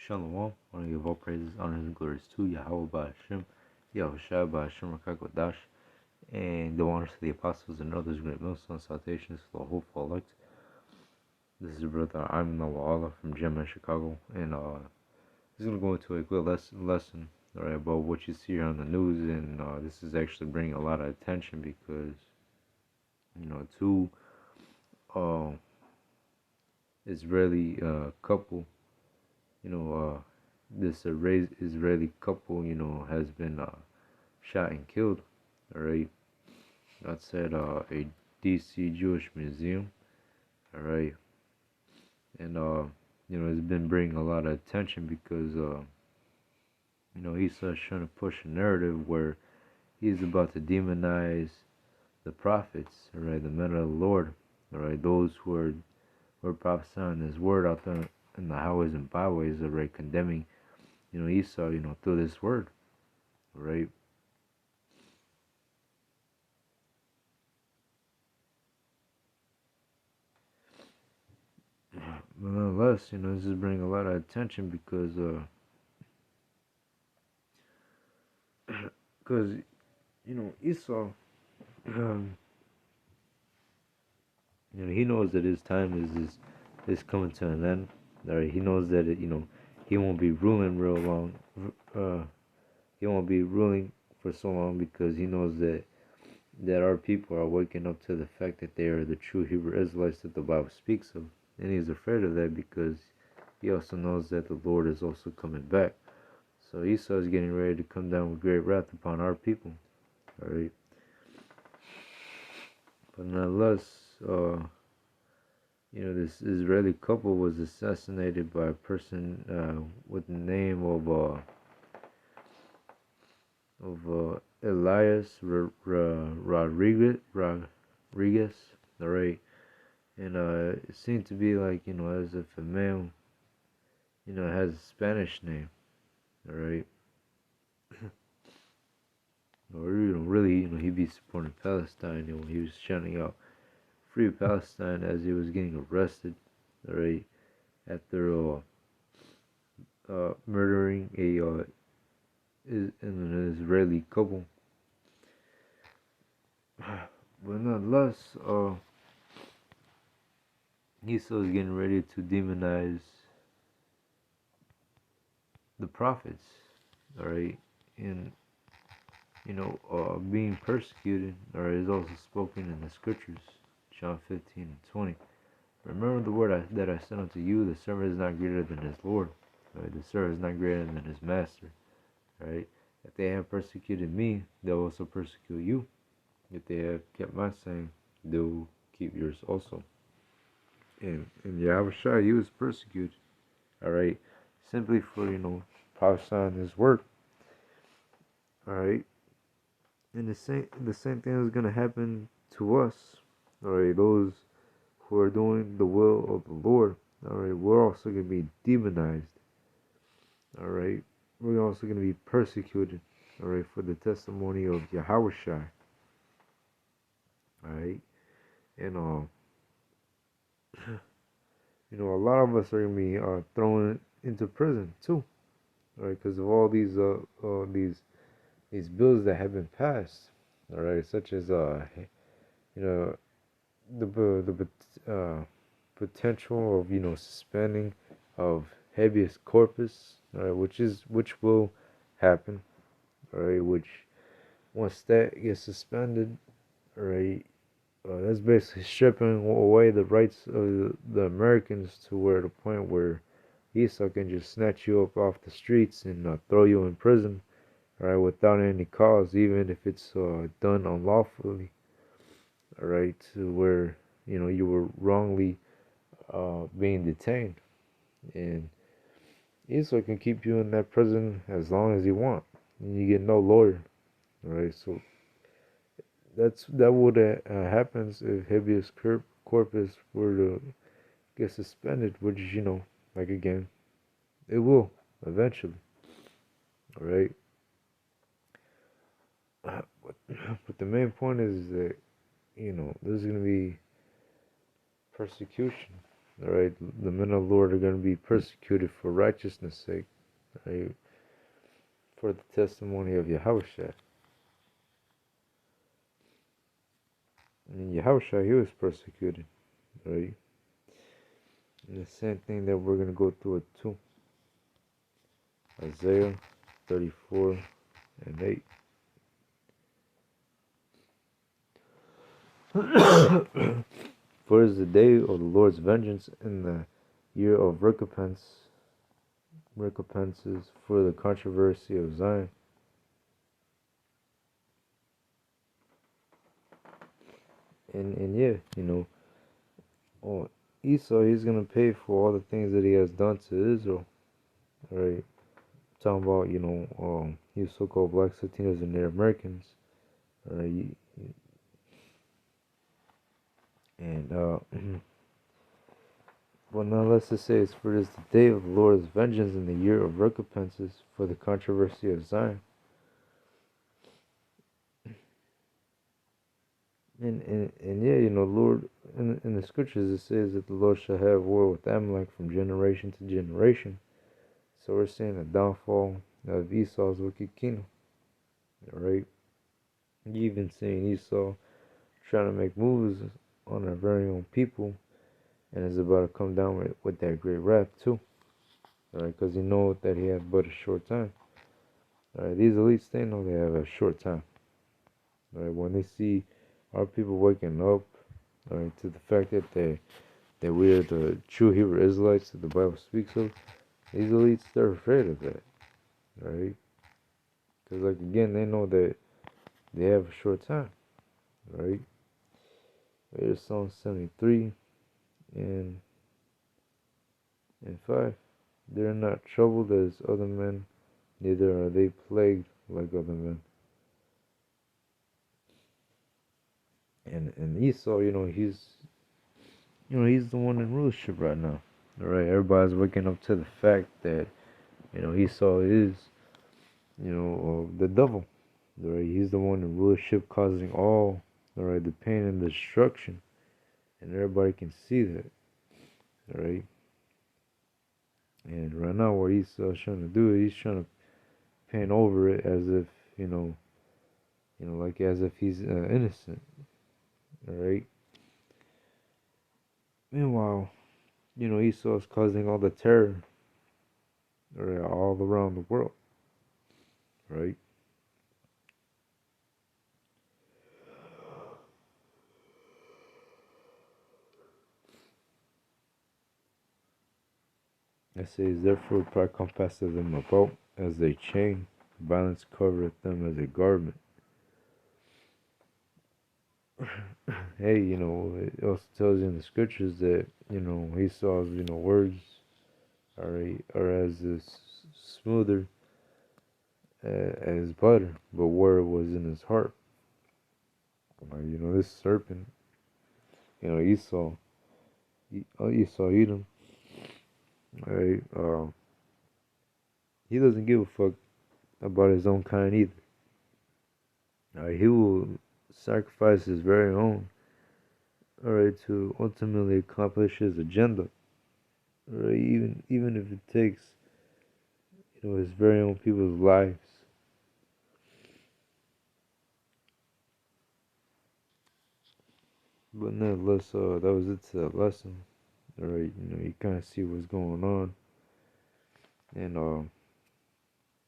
Shalom, I want to give all praises, honors, and glories to Yahweh Ba'Hashem, Yahushua Ba'Hashem Rakakodash, and the honors to the apostles and others, great millstones, salutations to the hopeful elect. This is your brother, I'm Nawa'Allah from Gemma, Chicago, and this is going to go into a quick lesson right, about what you see here on the news, and this is actually bringing a lot of attention because, two Israeli couple, this Israeli couple, has been shot and killed, alright? That's at a DC Jewish museum, alright? And, it's been bringing a lot of attention because, Esau's trying to push a narrative where he's about to demonize the prophets, alright, the men of the Lord, alright, those who are prophesying his word out there in the highways and byways, alright, condemning, Esau, through this word, right? But nonetheless, this is bringing a lot of attention because, Esau, he knows that his time is coming to an end. Alright, he knows that he won't be ruling real long. He won't be ruling for so long because he knows that our people are waking up to the fact that they are the true Hebrew Israelites that the Bible speaks of. And he's afraid of that because he also knows that the Lord is also coming back. So Esau is getting ready to come down with great wrath upon our people. Alright. But nonetheless, this Israeli couple was assassinated by a person with the name of Elias Rodriguez, alright, and it seemed to be like, as if a man, has a Spanish name, alright, or, really, he'd be supporting Palestine, he was shouting out, free Palestine, as he was getting arrested, alright, after, murdering an Israeli couple. But nonetheless, Esau is getting ready to demonize the prophets, alright, and being persecuted, alright, is also spoken in the scriptures, John 15 and 20. Remember the word that I sent unto you, the servant is not greater than his Lord, right? The servant is not greater than his master, right? If they have persecuted me, they'll also persecute you. If they have kept my saying, they will keep yours also. And Yahushua, he was persecuted, alright, simply for, prophesying his word, alright. And the same thing is going to happen to us, alright, those who are doing the will of the Lord, alright. We're also going to be demonized, alright. We're also going to be persecuted, alright, for the testimony of Yahushua, alright. And a lot of us are going to be thrown into prison too, alright, because of all these bills that have been passed, alright, such as the potential of suspending of habeas corpus, alright, which will happen, alright, which once that gets suspended, alright, that's basically stripping away the rights of the Americans to where the point where Esau can just snatch you up off the streets and throw you in prison, alright, without any cause, even if it's done unlawfully, alright, to where you were wrongly being detained, and Esau can keep you in that prison as long as he wants, and you get no lawyer, alright. So that would happens if habeas corpus were to get suspended, which like again, it will eventually, alright. But the main point is that there's gonna be persecution, All right, the men of the Lord are going to be persecuted for righteousness' sake, right? For the testimony of Yahushua. And Yahushua, he was persecuted, right? And the same thing that we're going to go through it too. Isaiah 34 and 8. For it is the day of the Lord's vengeance in the year of recompenses for the controversy of Zion. And yeah, oh, Esau, he's gonna pay for all the things that he has done to Israel. Right? Talking about, you so-called black Latinos and Native Americans. Right? And well, now let's just say it's for this the day of the Lord's vengeance in the year of recompenses for the controversy of Zion. And yeah, Lord, in the scriptures it says that the Lord shall have war with Amalek from generation to generation. So we're seeing the downfall of Esau's wicked kingdom, right? You even seeing Esau trying to make moves on our very own people, and is about to come down with that great wrath too, right? Because he knows that he has but a short time. All right, these elites, they know they have a short time. Right, when they see our people waking up, right, to the fact that we are the true Hebrew Israelites that the Bible speaks of, these elites, they're afraid of that, right? Because, like, again, they know that they have a short time, right? Here's Psalm 73 and 5. They are not troubled as other men, neither are they plagued like other men. And Esau, he's the one in rulership right now. All right, everybody's waking up to the fact that Esau is the devil. All right, he's the one in rulership causing all right the pain and destruction, and everybody can see that. All right, and right now what Esau's trying to do is he's trying to paint over it as if like as if he's innocent. All right. Meanwhile, Esau's causing all the terror, right, all around the world. Right. It says, therefore pride compasseth them about as a chain, violence covereth them as a garment. Hey, it also tells you in the scriptures that, Esau's, words are as smoother as butter, but word was in his heart. This serpent, Esau Edom, right? He doesn't give a fuck about his own kind either. He will sacrifice his very own, all right, to ultimately accomplish his agenda. All right, even if it takes, his very own people's lives. But nonetheless, that was it to that lesson. All right, you kind of see what's going on, and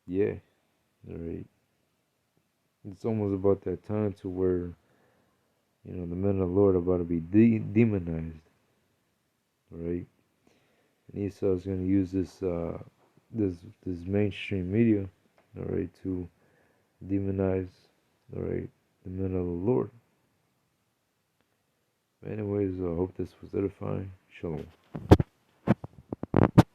yeah, all right. It's almost about that time to where the men of the Lord are about to be demonized, right? And Esau's going to use this mainstream media, all right, to demonize, all right, the men of the Lord. Anyways, I hope this was edifying. Shalom.